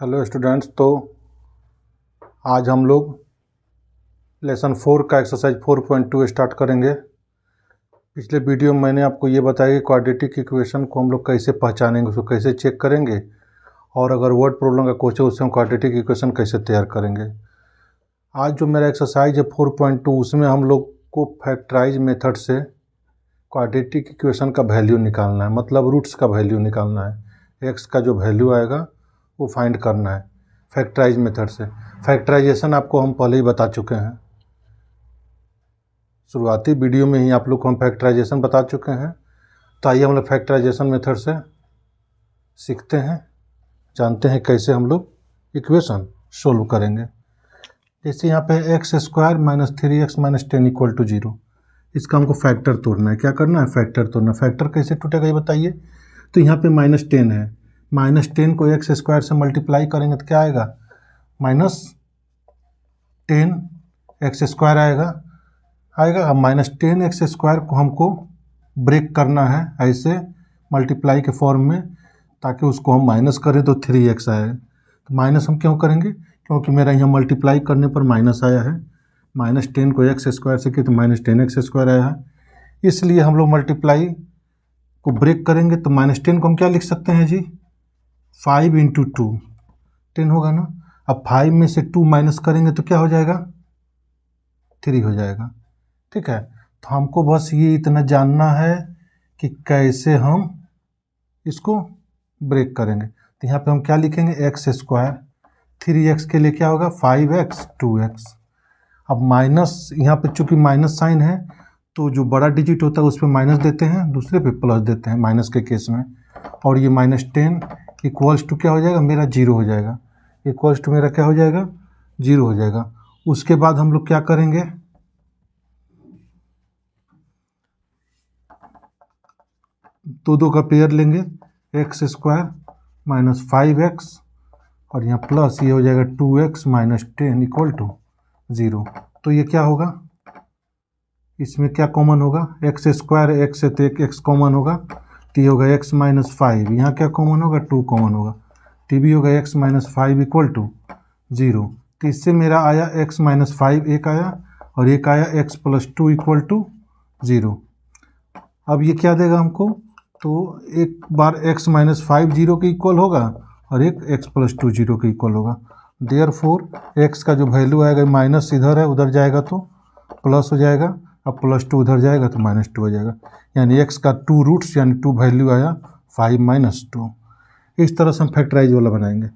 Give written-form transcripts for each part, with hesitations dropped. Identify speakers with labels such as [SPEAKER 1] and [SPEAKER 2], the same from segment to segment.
[SPEAKER 1] Hello students. तो आज हम लोग लेसन 4 का एक्सरसाइज 4.2 स्टार्ट करेंगे। पिछले वीडियो में मैंने आपको ये बताया कि क्वाड्रेटिक इक्वेशन को हम लोग कैसे पहचानेंगे, उसको कैसे चेक करेंगे, और अगर वर्ड प्रॉब्लम का क्वेश्चन उससे हम क्वाड्रेटिक इक्वेशन कैसे तैयार करेंगे। आज जो मेरा एक्सरसाइज है 4.2, उसमें हम लोग को फैक्टराइज मेथड से क्वाड्रेटिक इक्वेशन का वैल्यू निकालना है, मतलब रूट्स का वैल्यू निकालना है। एक्स का जो वैल्यू आएगा वो फाइंड करना है फैक्टराइज मेथड से। फैक्टराइजेशन आपको हम पहले ही बता चुके हैं, शुरुआती वीडियो में ही आप लोग को हम फैक्टराइजेशन बता चुके हैं। तो आइए हम लोग फैक्टराइजेशन मेथड से सीखते हैं, जानते हैं कैसे हम लोग इक्वेशन सोल्व करेंगे। जैसे यहाँ पे X square minus 3x minus 10 equal to 0, इसका हमको फैक्टर तोड़ना है। क्या करना है? फैक्टर तोड़ना। फैक्टर कैसे टूटेगा ये बताइए। तो यहाँ पे -10 है, -10 को एक्स स्क्वायर से मल्टीप्लाई करेंगे तो क्या आएगा? -10 एक्स स्क्वायर आएगा। अब -10 एक्स स्क्वायर को हमको ब्रेक करना है ऐसे मल्टीप्लाई के फॉर्म में, ताकि उसको हम माइनस करें तो 3x आए। तो माइनस हम क्यों करेंगे? क्योंकि मेरा यहाँ मल्टीप्लाई करने पर माइनस आया है। -10 को एक्स स्क्वायर से किया तो -10 एक्स स्क्वायर आया है, इसलिए हम लोग मल्टीप्लाई को ब्रेक करेंगे। तो -10 को हम क्या लिख सकते हैं जी? 5 × 2 10 होगा ना। अब 5 में से 2 माइनस करेंगे तो क्या हो जाएगा? 3 हो जाएगा। ठीक है, तो हमको बस ये इतना जानना है कि कैसे हम इसको ब्रेक करेंगे। तो यहाँ पे हम क्या लिखेंगे? एक्स स्क्वायर, 3x के लिए क्या होगा? 5x 2x। अब माइनस, यहाँ पे चूंकि माइनस साइन है तो जो बड़ा डिजिट होता है उस पर माइनस देते हैं, दूसरे पे प्लस देते हैं माइनस के केस में। और ये -10 इक्वल्स टू क्या हो जाएगा? मेरा 0 हो जाएगा। इक्वल्स टू मेरा क्या हो जाएगा? 0 हो जाएगा। उसके बाद हम लोग क्या करेंगे? दो का पेयर लेंगे, एक्स स्क्वायर माइनस 5x और यहाँ प्लस ये हो जाएगा 2x माइनस 10 इक्वल टू 0। तो ये क्या होगा? इसमें क्या कॉमन होगा? एक्स स्क्वायर, एक्स से तो एक एक्स कॉमन होगा, टी होगा x माइनस 5। यहाँ क्या कॉमन होगा? 2 कॉमन होगा, टी भी होगा x माइनस 5 इक्वल टू 0। तो इससे मेरा आया x माइनस 5 एक आया, और एक आया x प्लस 2 इक्वल टू 0। अब ये क्या देगा हमको? तो एक बार x माइनस 5 0 के इक्वल होगा और एक x प्लस 2 0 के इक्वल होगा। देयरफॉर x का जो वैल्यू आएगा, माइनस इधर है उधर जाएगा तो प्लस हो जाएगा, अब प्लस 2 उधर जाएगा तो -2 हो जाएगा। यानी x का 2 रूट्स यानी 2 वैल्यू आया 5 माइनस 2। इस तरह से हम फैक्टराइज वाला बनाएंगे।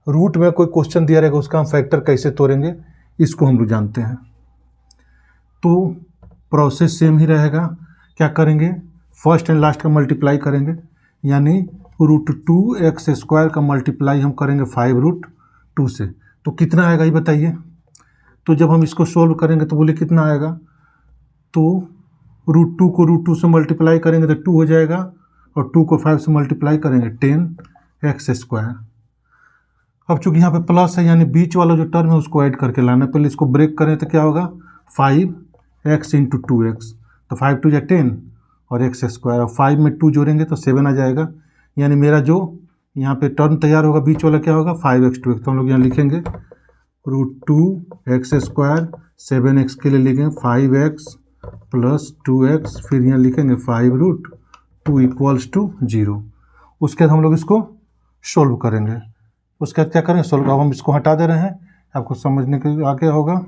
[SPEAKER 1] रूट में कोई क्वेश्चन दिया रहेगा उसका हम फैक्टर कैसे तोड़ेंगे इसको हम लोग जानते हैं। तो प्रोसेस सेम ही रहेगा। क्या करेंगे? फर्स्ट एंड लास्ट का मल्टीप्लाई करेंगे, यानी √2x स्क्वायर का मल्टीप्लाई हम करेंगे 5√2 से। तो कितना आएगा ये बताइए। तो जब हम इसको सोल्व करेंगे तो बोले कितना आएगा? तो √2 को √2 से मल्टीप्लाई करेंगे तो 2 हो जाएगा, और 2 को 5 से मल्टीप्लाई करेंगे 10x स्क्वायर। अब चूंकि यहाँ पे प्लस है यानी बीच वाला जो टर्म है उसको ऐड करके लाना। पहले इसको ब्रेक करें तो क्या होगा? 5x × 2x, तो 5 2 = 10 और x स्क्वायर। और 5 में 2 जोड़ेंगे तो 7 आ जाएगा। यानी मेरा जो यहाँ पे टर्म तैयार होगा बीच वाला क्या होगा? 5x 2x। तो हम लोग यहाँ लिखेंगे √2x स्क्वायर, 7x के लिए लिखेंगे 5x प्लस 2x, फिर यहाँ लिखेंगे 5√2 इक्वल्स टू 0। उसके बाद हम लोग इसको सोल्व करेंगे। उसके बाद क्या करेंगे? सोल्व। अब हम इसको हटा दे रहे हैं, आपको समझने के आगे होगा।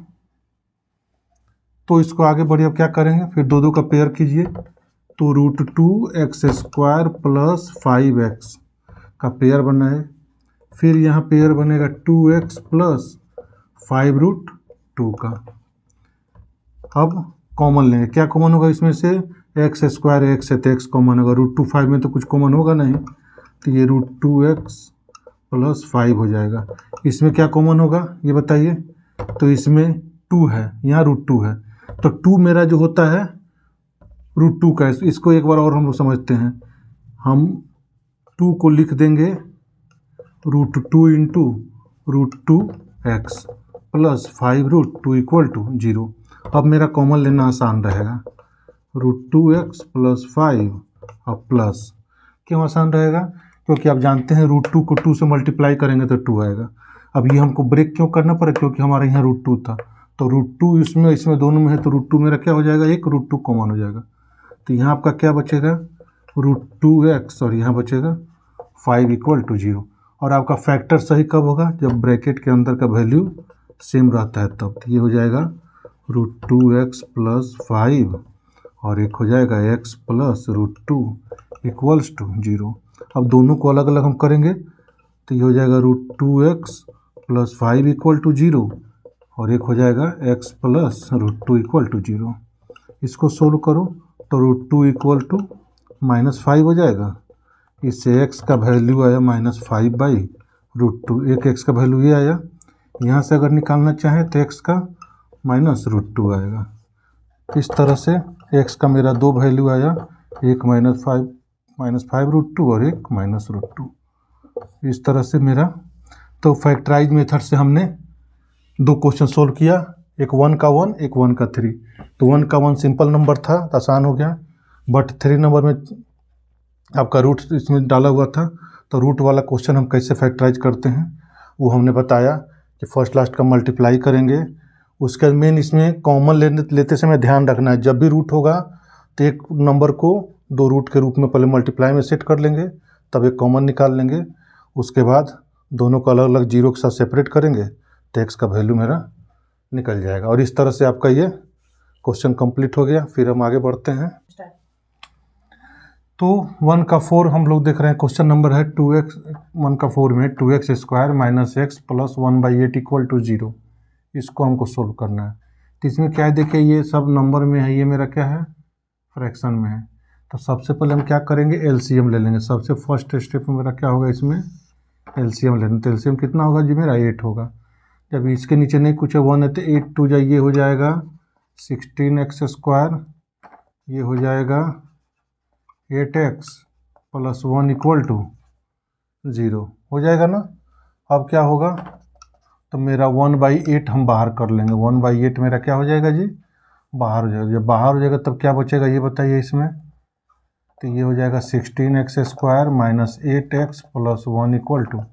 [SPEAKER 1] तो इसको आगे बढ़िए अब क्या करेंगे? फिर दो का पेयर कीजिए। तो √2x स्क्वायर प्लस 5x का पेयर बना है। फिर यहाँ पेयर बनेगा 2x प्लस 5√2 का। अब कॉमन लेंगे। क्या कॉमन होगा इसमें से? एक्स स्क्वायर, एक्स है तो एक्स कॉमन होगा। √2 5 में तो कुछ कॉमन होगा नहीं, तो ये √2x प्लस 5 हो जाएगा। इसमें क्या कॉमन होगा ये बताइए। तो इसमें 2 है, यहाँ √2 है, तो 2 मेरा जो होता है √2 का। इसको एक बार और हम लोग समझते हैं। हम 2 को लिख देंगे √2 × √2x प्लस 5√2 इक्वल टू 0। अब मेरा कॉमन लेना आसान रहेगा। √2x प्लस 5 और प्लस, क्यों आसान रहेगा? क्योंकि आप जानते हैं √2 को 2 से मल्टीप्लाई करेंगे तो 2 आएगा। अब ये हमको ब्रेक क्यों करना पड़ा, क्योंकि हमारे यहाँ √2 था, तो √2 इसमें दोनों में है, तो √2 मेरा क्या हो जाएगा, एक √2 कॉमन हो जाएगा। तो यहाँ आपका क्या बचेगा, √2x, और यहाँ बचेगा 5 = 0। और आपका फैक्टर सही कब होगा, जब ब्रैकेट के अंदर का वैल्यू सेम रहता है तब। तो ये हो जाएगा √2x + 5 और एक हो जाएगा x + √2 = 0। अब दोनों को अलग अलग हम करेंगे तो ये हो जाएगा √2x + 5 = 0 और एक हो जाएगा x + √2 = 0। इसको सोल्व करो तो √2 = -5 हो जाएगा। इससे x का वैल्यू आया -5/√2, एक x का वैल्यू ये आया। यहाँ से अगर निकालना चाहें तो x का -√2 आएगा। इस तरह से x का मेरा दो वैल्यू आया, एक -5/√2 और एक -√2। इस तरह से मेरा, तो फैक्टराइज मेथड से हमने दो क्वेश्चन सोल्व किया, एक 1 का 1, एक 1 का 3। तो 1 का 1 सिंपल नंबर था तो आसान हो गया, बट 3 नंबर में आपका रूट इसमें डाला हुआ था। तो रूट वाला क्वेश्चन हम कैसे फैक्टराइज करते हैं वो हमने बताया कि फर्स्ट लास्ट का मल्टीप्लाई करेंगे। उसके मेन इसमें कॉमन लेते समय ध्यान रखना है, जब भी रूट होगा तो एक नंबर को दो रूट के रूप में पहले मल्टीप्लाई में सेट कर लेंगे, तब एक कॉमन निकाल लेंगे। उसके बाद दोनों को अलग अलग जीरो के साथ सेपरेट करेंगे तो एक्स का वैल्यू मेरा निकल जाएगा। और इस तरह से आपका ये क्वेश्चन कंप्लीट हो गया। फिर हम आगे बढ़ते हैं। तो 1 का 4 हम लोग देख रहे हैं, क्वेश्चन नंबर है 2x, 1 का 4 में 2x² - x + 1/8 = 0। इसको हमको सोल्व करना है। तो इसमें क्या है, देखिए ये सब नंबर में है, ये मेरा क्या है, फ्रैक्शन में है। तो सबसे पहले हम क्या करेंगे, एलसीएम ले लेंगे। सबसे फर्स्ट स्टेप में मेरा क्या होगा, इसमें एलसीएम लेना। तो एलसीएम कितना होगा जी, मेरा 8 होगा। जब इसके नीचे नहीं कुछ है, 1 है तो 8 2 ये हो जाएगा 16x², ये हो जाएगा 8x + 1 = 0 हो जाएगा ना। अब क्या होगा, तो मेरा 1/8 हम बाहर कर लेंगे। 1/8 मेरा क्या हो जाएगा जी, बाहर हो जाएगा। जब बाहर हो जाएगा तब क्या बचेगा ये बताइए इसमें। तो ये हो जाएगा 16x² - 8x + 1 = 2।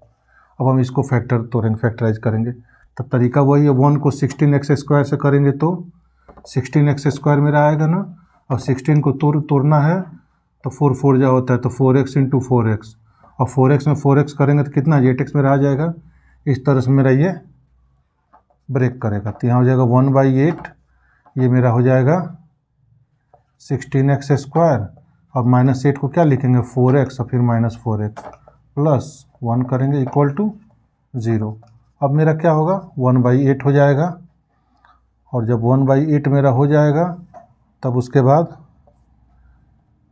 [SPEAKER 1] अब हम इसको फैक्टराइज करेंगे। तब तरीका वही है, 1 को 16x² से करेंगे तो 16x² मेरा आएगा ना। और 16 को तोड़ना है तो 4 4 जा होता है, तो 4x × 4x, और 4x में 4x करेंगे तो कितना, 8x मेरा आ जाएगा। इस तरह से मेरा ये ब्रेक करेगा। तो यहाँ हो जाएगा 1/8, ये मेरा हो जाएगा 16x² और -8 को क्या लिखेंगे, 4x, और फिर -4x + 1 करेंगे = 0। अब मेरा क्या होगा, 1/8 हो जाएगा। और जब 1/8 मेरा हो जाएगा तब उसके बाद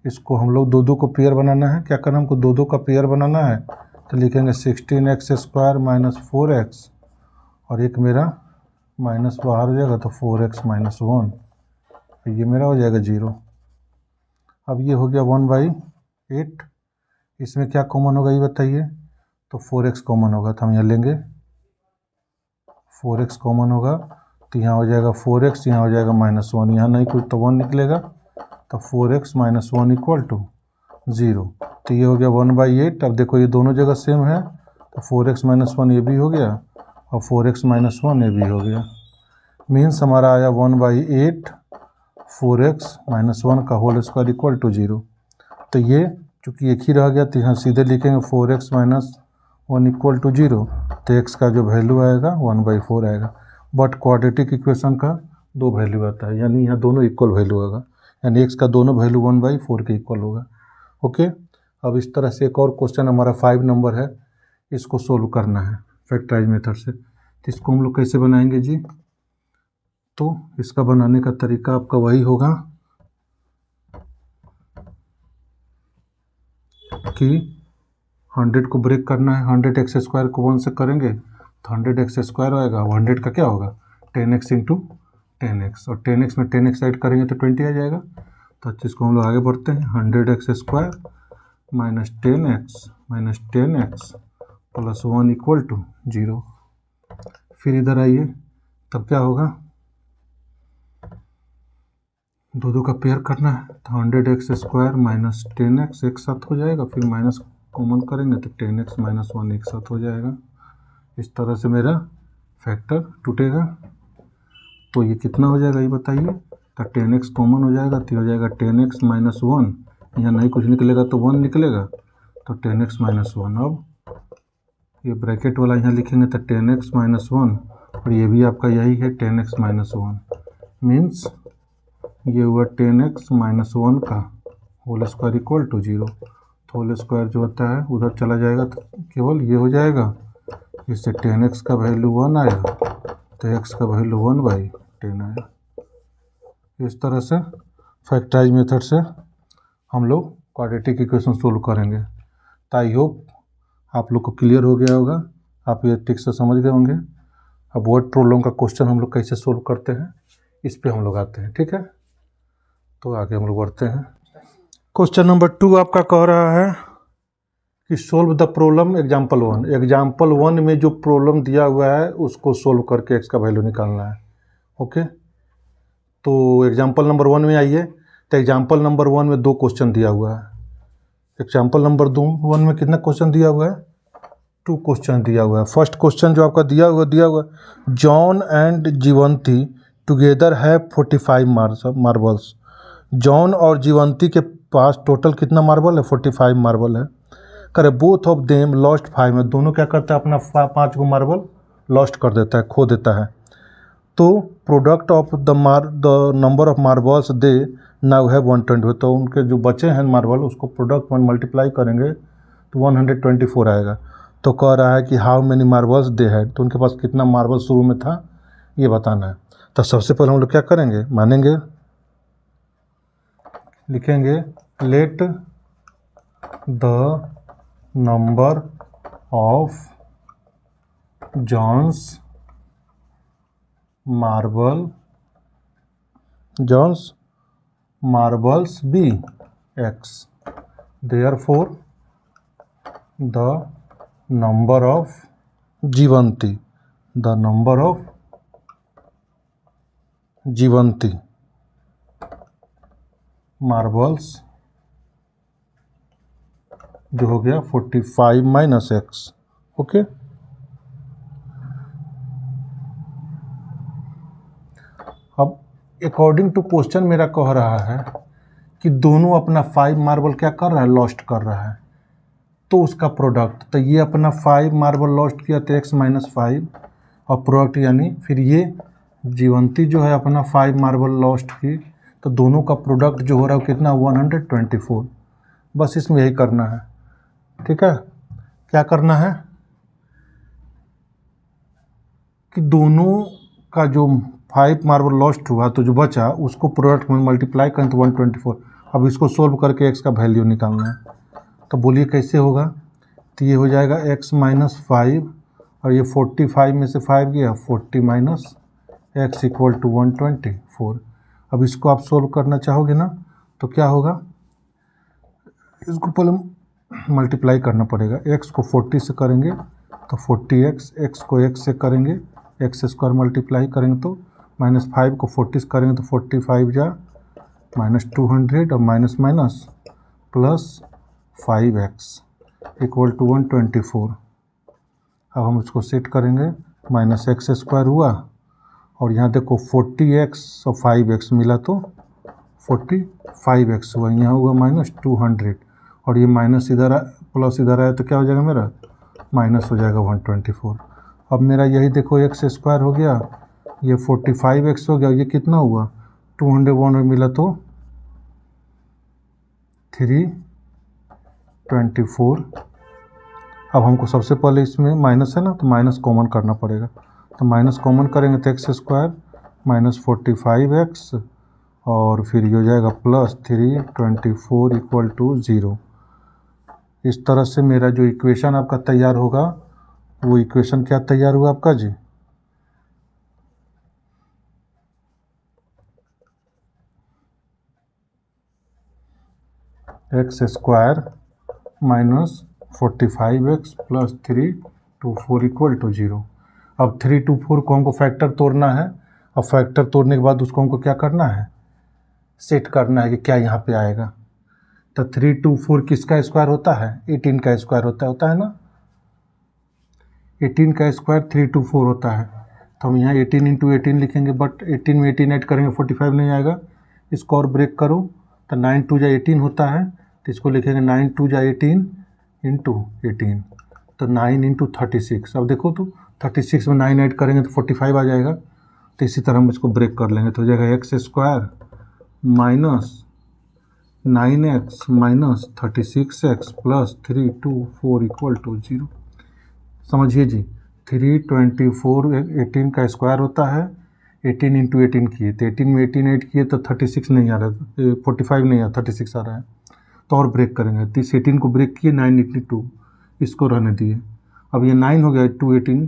[SPEAKER 1] इसको हम लोग दो को पेयर बनाना है। क्या करना, हमको दो का पेयर बनाना है। तो लिखेंगे 16x² - 4x, और एक मेरा माइनस बाहर हो जाएगा तो 4x - 1, तो ये मेरा हो जाएगा 0। अब ये हो गया 1/8। इसमें क्या कॉमन होगा ये बताइए, तो 4x कॉमन होगा, तो हम यहाँ लेंगे 4x कॉमन होगा। तो यहाँ हो जाएगा 4x, यहाँ हो जाएगा -1, यहाँ नहीं कुछ तो 1 निकलेगा, तो 4x - 1 = 0। तो ये हो गया 1/8। अब देखो ये दोनों जगह सेम है, तो 4x - 1 ये भी हो गया और 4x - 1 ये भी हो गया। मीन्स हमारा आया 1/8 4x - 1 का होल स्क्वायर = 0। तो ये चूँकि एक ही रह गया तो यहाँ सीधे लिखेंगे 4x - 1 = 0, तो x का जो वैल्यू आएगा 1/4 आएगा। बट क्वाड्रेटिक इक्वेशन का दो वैल्यू आता है, यानी यहाँ दोनों इक्वल वैल्यू होगा, यानी x का दोनों वैल्यू 1/4 के इक्वल होगा। ओके, अब इस तरह से एक और क्वेश्चन हमारा 5 नंबर है, इसको सोल्व करना है फैक्टराइज मेथड से। तो इसको हम लोग कैसे बनाएंगे जी, तो इसका बनाने का तरीका आपका वही होगा कि 100 को ब्रेक करना है। 100x² को 1 से करेंगे तो 100x² आएगा। 100 का क्या होगा, 10x × 10x, और 10x में 10x ऐड करेंगे तो 20 आ जाएगा। तो इसको हम लोग आगे बढ़ते हैं। 100x² - 10x + 1 = 0। फिर इधर आइए, तब क्या होगा, दो का पेयर करना है। तो 100x² - 10x एक साथ हो जाएगा, फिर कॉमन करेंगे तो 10x माइनस 1 एक साथ हो जाएगा। इस तरह से मेरा फैक्टर टूटेगा। तो ये कितना हो जाएगा ये बताइए। तो 10x कॉमन हो जाएगा तो हो जाएगा 10x माइनस 1, यहाँ नहीं कुछ निकलेगा तो 1 निकलेगा, तो 10x माइनस 1। अब ये ब्रैकेट वाला यहाँ लिखेंगे तो 10x माइनस 1, और ये भी आपका यही है 10x माइनस 1, मीन्स ये हुआ 10x माइनस 1 का होल स्क्वायर इक्वल टू 0। तो होल स्क्वायर जो होता है उधर चला जाएगा तो केवल ये हो जाएगा, इससे 10x का वैल्यू 1 आया तो x का वैल्यू 1/10 आया। इस तरह से फैक्टराइज मेथड से हम लोग क्वाड्रेटिक इक्वेशन सोल्व करेंगे। तो आई होप आप लोग को क्लियर हो गया होगा, आप ये ठीक से समझ गए होंगे। अब वर्ड प्रॉब्लम का क्वेश्चन हम लोग कैसे सोल्व करते हैं इस पे हम लोग आते हैं, ठीक है। तो आगे हम लोग बढ़ते हैं। क्वेश्चन नंबर 2 आपका कह रहा है कि solve the problem example 1। Example 1 में जो प्रॉब्लम दिया हुआ है उसको सोल्व करके x का वैल्यू निकालना है। ओके, तो एग्जाम्पल नंबर 1 में आइए। तो एग्जाम्पल नंबर 1 में 2 क्वेश्चन दिया हुआ है। एग्जाम्पल नंबर 1 में कितना क्वेश्चन दिया हुआ है? 2 क्वेश्चन दिया हुआ है। फर्स्ट क्वेश्चन जो आपका दिया हुआ जॉन एंड जीवंती टुगेदर है 45 मार्बल्स। जॉन और जीवंती के पास टोटल कितना मार्बल है? 45 मार्बल है। करे बोथ ऑफ देम लॉस्ट 5 में, दोनों क्या करता है अपना 5 को मार्बल लॉस्ट कर देता है, खो देता है। तो product of the number of marbles they now है 120। तो उनके जो बचे हैं मार्बल उसको प्रोडक्ट में मल्टीप्लाई करेंगे तो 124 आएगा। तो कह रहा है कि how many marbles they had, तो उनके पास कितना मार्बल शुरू में था ये बताना है। तो सबसे पहले हम लोग क्या करेंगे, मानेंगे, लिखेंगे let the number of John's marbles be x, therefore the number of Jivanti marbles जो हो गया 45 माइनस x। ओके, अब अकॉर्डिंग टू क्वेश्चन मेरा कह रहा है कि दोनों अपना 5 मार्बल क्या कर रहा है, लॉस्ट कर रहा है। तो उसका प्रोडक्ट, तो ये अपना 5 मार्बल लॉस्ट किया तो x माइनस 5, और प्रोडक्ट यानी फिर ये जीवंती जो है अपना 5 मार्बल लॉस्ट की, तो दोनों का प्रोडक्ट जो हो रहा है कितना 124। बस इसमें यही करना है, ठीक है। क्या करना है कि दोनों का जो 5 मार्बल लॉस्ट हुआ तो जो बचा उसको प्रोडक्ट में मल्टीप्लाई करें तो 124। अब इसको सोल्व करके x का वैल्यू निकालना है। तो बोलिए कैसे होगा। तो ये हो जाएगा x माइनस 5, और ये 45 में से 5 गया 40 माइनस x इक्वल टू 124। अब इसको आप सोल्व करना चाहोगे ना तो क्या होगा, इसको पहले मल्टीप्लाई करना पड़ेगा। x को 40 से करेंगे तो 40x, x को x से करेंगे x स्क्वायर मल्टीप्लाई करेंगे तो माइनस 5 को 40 से करेंगे तो 45 जा माइनस 200 और minus minus plus 5x equal to 124। अब हम इसको सेट करेंगे, माइनस x स्क्वायर हुआ और यहाँ देखो 40x और 5x मिला तो 45x हुआ, यहाँ हुआ माइनस 200, और ये माइनस इधर प्लस इधर आया तो क्या हो जाएगा मेरा माइनस हो जाएगा 124। अब मेरा यही देखो x स्क्वायर हो गया, ये 45x हो गया, ये कितना हुआ 201 में मिला तो 324। अब हमको सबसे पहले इसमें माइनस है ना तो माइनस कॉमन करना पड़ेगा। तो माइनस कॉमन करेंगे तो x स्क्वायर माइनस 45x और फिर ये हो जाएगा प्लस 324 इक्वल टू 0। इस तरह से मेरा जो इक्वेशन आपका तैयार होगा वो इक्वेशन क्या तैयार हुआ आपका जी, x square minus 45x plus 324 equal to 0। अब 324 को हमको फैक्टर तोड़ना है, और फैक्टर तोड़ने के बाद उसको हमको क्या करना है, सेट करना है कि क्या यहाँ पे आएगा। तो 324 किसका स्क्वायर होता है? 18 का स्क्वायर होता है ना। 18 का स्क्वायर 324 होता है। तो हम यहाँ 18 इंटू 18 लिखेंगे, बट 18 में 18 ऐड करेंगे 45 नहीं आएगा। इसको और ब्रेक करो तो 9 2 जा 18 होता है, तो इसको लिखेंगे 9 2 जा 18 इंटू 18, तो 9 इंटू 36। अब देखो तो 36 में 9 ऐड करेंगे तो 45 आ जाएगा। तो इसी तरह हम इसको ब्रेक कर लेंगे, तो हो जाएगा X square minus 9x minus 36x plus 324 equal to 0। समझिए जी, 324 18 का स्क्वायर होता है, 18 इंटू 18 किए तो 18 में 18 ऐड किए तो 36 नहीं आ रहा, 45 नहीं आ, 36 आ रहा है। तो और ब्रेक करेंगे, तो इस 18 को ब्रेक किए, 9 इंटू 2 इसको रहने दिए। अब ये 9 हो गया, 2 18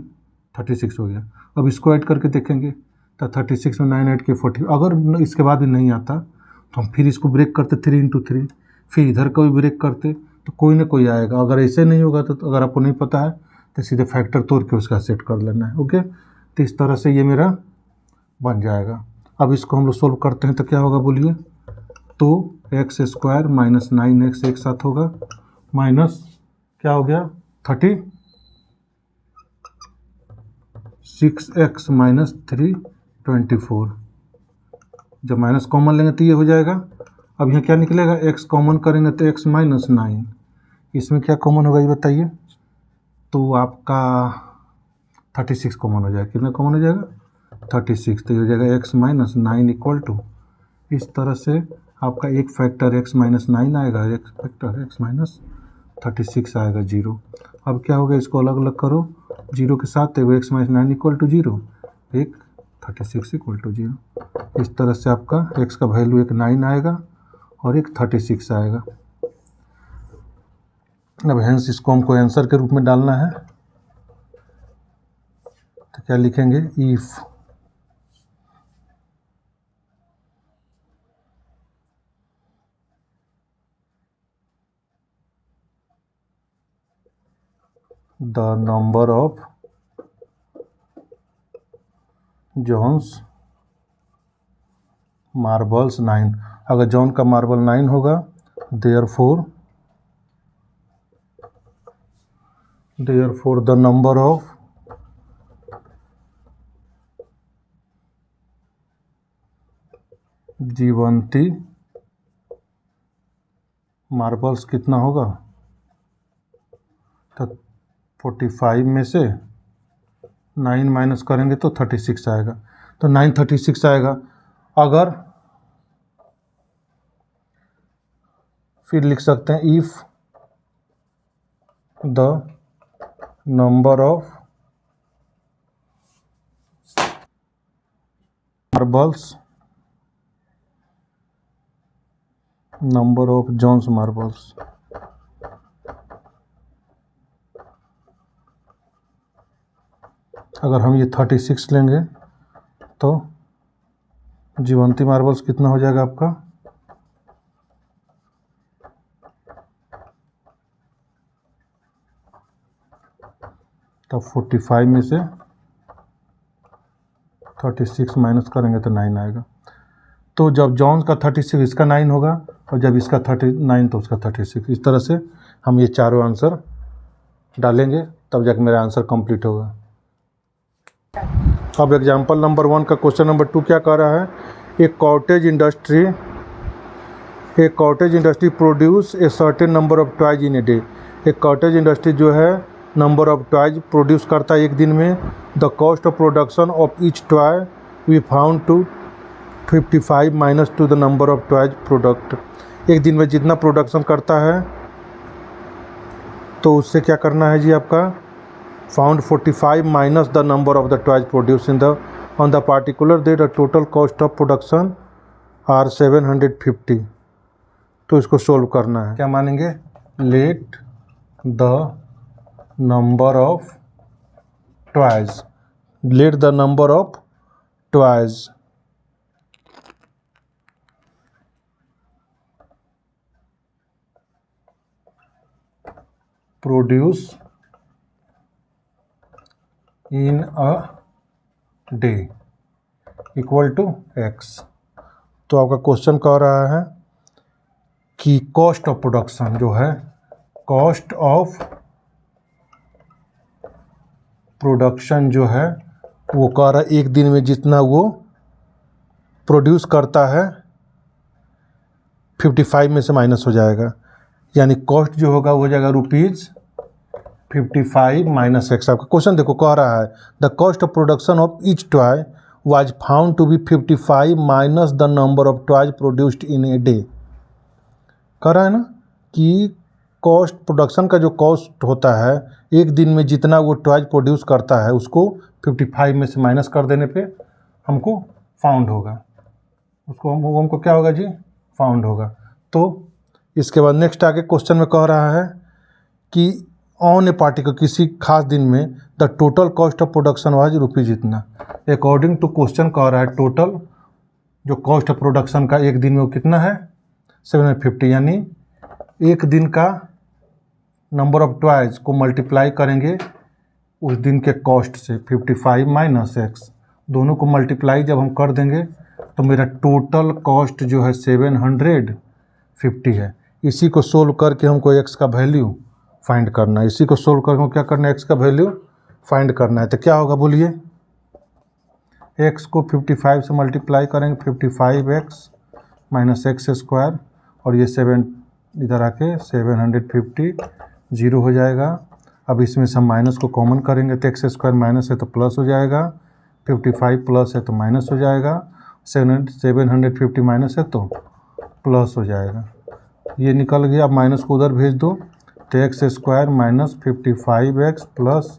[SPEAKER 1] 36 हो गया। अब इसको ऐड करके देखेंगे तो 36 में 9 ऐड किए 40। अगर इसके बाद भी नहीं आता तो हम फिर इसको ब्रेक करते 3 इंटू 3, फिर इधर का भी ब्रेक करते, तो कोई ना कोई आएगा। अगर ऐसे नहीं होगा तो अगर आपको नहीं पता है तो सीधे फैक्टर तोड़ के उसका सेट कर लेना है। ओके, तो इस तरह से ये मेरा बन जाएगा। अब इसको हम लोग सोल्व करते हैं तो क्या होगा बोलिए? तो एक्स स्क्वायर माइनस 9x एक साथ होगा, माइनस क्या हो गया 36x माइनस 324। जब माइनस कॉमन लेंगे तो ये हो जाएगा। अब यहाँ क्या निकलेगा? x कॉमन करेंगे तो x माइनस 9, इसमें क्या कॉमन होगा ये बताइए? तो आपका 36 कॉमन हो जाएगा। कितना कॉमन हो जाएगा? 36। तो ये हो जाएगा x माइनस 9 इक्वल टू, इस तरह से आपका एक फैक्टर x माइनस 9 आएगा, एक फैक्टर x माइनस 36 आएगा 0। अब क्या होगा? इसको अलग अलग करो 0 के साथ, तो x माइनस 9 इक्वल टू 0, एक 36 इक्वल टू 0। इस तरह से आपका x का वैल्यू एक 9 आएगा और एक 36 आएगा। अब हेंस इसको हमको आंसर के रूप में डालना है, तो क्या लिखेंगे? If the number of John's marbles 9, अगर जॉन का मार्बल 9 होगा, therefore the number of Jivanti marbles कितना होगा? तो 45 में से 9 माइनस करेंगे तो 36 आएगा, तो 936 आएगा। अगर फिर लिख सकते हैं if the number of marbles, number of John's marbles, अगर हम ये 36 लेंगे तो जीवंती मार्बल्स कितना हो जाएगा आपका? तो 45 में से 36 माइनस करेंगे तो 9 आएगा। तो जब जॉन्स का 36 इसका 9 होगा, और जब इसका 39 तो उसका 36। इस तरह से हम ये चारों आंसर डालेंगे, तब जाकर मेरा आंसर कंप्लीट होगा। अब एग्जाम्पल नंबर 1 का क्वेश्चन नंबर 2 क्या कह रहा है? A cottage industry produce a certain number of toys in a day. एक कॉटेज इंडस्ट्री जो है नंबर ऑफ टॉयज प्रोड्यूस करता है एक दिन में। The cost of production of each toy we found to 55 minus to the number of toys product. एक दिन में जितना प्रोडक्शन करता है तो उससे क्या करना है जी आपका? Found 45 minus the number of the toys produce in the on the particular day the total cost of production are 750। तो इसको सोल्व करना है। क्या मानेंगे? Let the number of toys, let the number of toys produce in a day equal to X. तो आपका question कह रहा है कि कॉस्ट ऑफ प्रोडक्शन जो है, कॉस्ट ऑफ प्रोडक्शन जो है वो कह रहा है एक दिन में जितना वो प्रोड्यूस करता है 55 में से माइनस हो जाएगा, यानी कॉस्ट जो होगा वो हो जाएगा ₹55 माइनस एक्स। आपका क्वेश्चन देखो कह रहा है the cost of production of each toy was found to be 55 minus the number of toys produced in a day. कह रहा है ना कि कॉस्ट प्रोडक्शन का जो कॉस्ट होता है एक दिन में जितना वो टॉयज प्रोड्यूस करता है उसको 55 में से माइनस कर देने पे हमको फाउंड होगा, उसको हमको क्या होगा जी, फाउंड होगा। तो इसके बाद नेक्स्ट आगे क्वेश्चन में कह रहा है कि ऑन ए पार्टिकुलर किसी खास दिन में the total cost of production was rupees इतना। अकॉर्डिंग टू क्वेश्चन कह रहा है टोटल जो कॉस्ट ऑफ प्रोडक्शन का एक दिन में वो कितना है 750, यानी एक दिन का नंबर ऑफ टॉयज को मल्टीप्लाई करेंगे उस दिन के कॉस्ट से, 55 माइनस एक्स, दोनों को मल्टीप्लाई जब हम कर देंगे तो मेरा टोटल कॉस्ट जो है 750 है। इसी को सोल्व करके हमको एक्स का वैल्यू फाइंड करना है, इसी को सोल्व करके हमको क्या करना है, एक्स का वैल्यू फाइंड करना है। तो क्या होगा बोलिए, एक्स को 55 से मल्टीप्लाई करेंगे 55x माइनस एक्स स्क्वायर, और ये 7 इधर आके 750 जीरो हो जाएगा। अब इसमें से हम माइनस को कॉमन करेंगे तो एक्स स्क्वायर माइनस है तो प्लस हो जाएगा, 55 प्लस है तो माइनस हो जाएगा, 750 माइनस है तो प्लस हो जाएगा, ये निकल गया। अब माइनस को उधर भेज दो तो X square minus 55x plus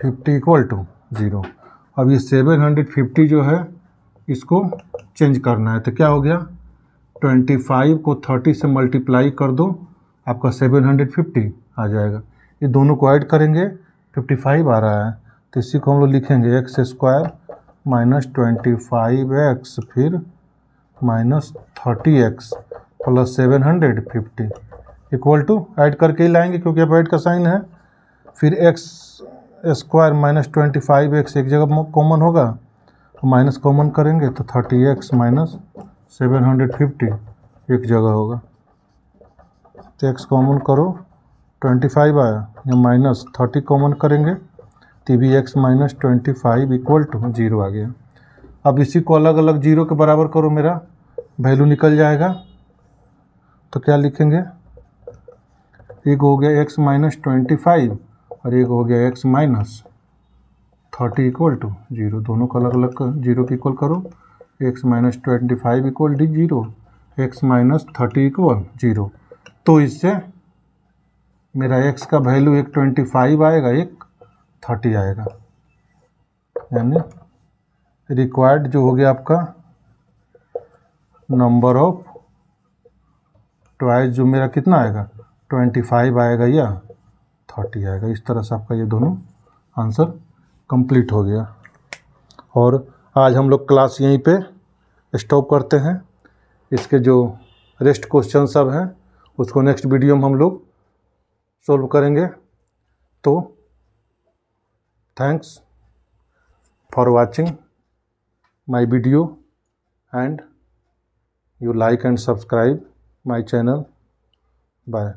[SPEAKER 1] 50 equal to 0। अब ये 750 जो है इसको चेंज करना है तो क्या हो गया, 25 को 30 से मल्टीप्लाई कर दो आपका 750 आ जाएगा। ये दोनों को ऐड करेंगे 55 आ रहा है तो इसी को हम लोग लिखेंगे एक्स स्क्वायर माइनस 25x फिर minus 30x plus 750 equal to, add करके ही लाएंगे क्योंकि अब ऐड का साइन है। फिर एक्स स्क्वायर माइनस 25x एक जगह कॉमन होगा, माइनस कॉमन करेंगे तो 30x माइनस 750 एक जगह होगा, तो एक्स कॉमन करो 25 आया, या माइनस 30 कॉमन करेंगे तो भी एक्स माइनस 25 इक्वल टू 0 आ गया। अब इसी को अलग अलग जीरो के बराबर करो, मेरा वैल्यू निकल जाएगा। तो क्या लिखेंगे, एक हो गया एक्स माइनस 25 और एक हो गया एक्स माइनस 30 इक्वल टू 0, दोनों को अलग अलग जीरो की इक्वल करो, X minus 25 equal to 0, X minus 30 equal 0। तो इससे मेरा एक्स का वैल्यू एक 25 आएगा, एक 30 आएगा, यानी रिक्वायर्ड जो हो गया आपका नंबर ऑफ टॉयज जो मेरा कितना आएगा 25 आएगा या 30 आएगा। इस तरह से आपका ये दोनों आंसर कंप्लीट हो गया। और आज हम लोग क्लास यहीं पे स्टॉप करते हैं, इसके जो रेस्ट क्वेश्चन सब हैं उसको नेक्स्ट वीडियो में हम लोग सॉल्व करेंगे। तो thanks for watching my video and you like and subscribe my channel. Bye.